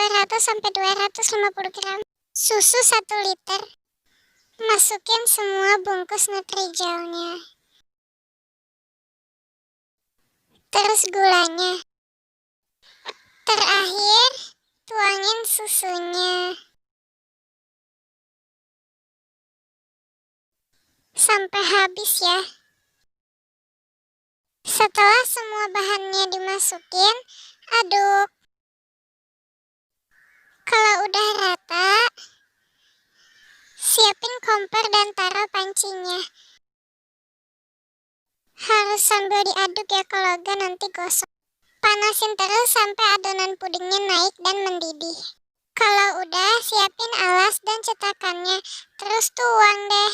200-250 gram. Susu 1 liter. Masukin semua bungkus Nutrijelnya. Terus gulanya. Terakhir, tuangin susunya. Sampai habis ya. Setelah semua bahannya dimasukin, aduk. Kalau udah rata, siapin kompor dan taruh pancinya. Harus sambil diaduk ya, kalau enggak nanti gosong. Panasin terus sampai adonan pudingnya naik dan mendidih. Kalau udah, siapin alas dan cetakannya, terus tuang deh.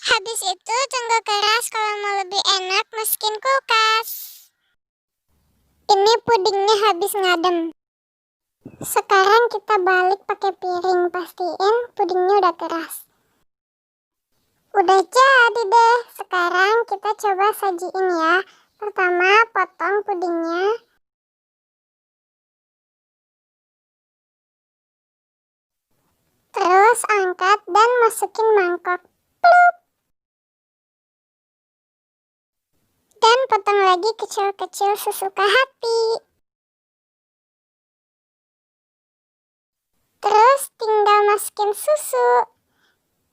Habis itu tunggu keras. Kalau mau lebih enak, masukin kulkas. Ini pudingnya habis ngadem. Sekarang kita balik pakai piring, pastiin pudingnya udah keras. Udah jadi deh. Sekarang kita coba sajiin ya. Pertama, potong pudingnya. Terus angkat dan masukin mangkok. Plup. Dan potong lagi kecil-kecil sesuka hati. Terus tinggal masukin susu.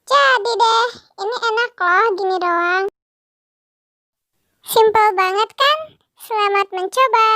Jadi deh, ini enak loh gini doang. Simple banget kan? Selamat mencoba.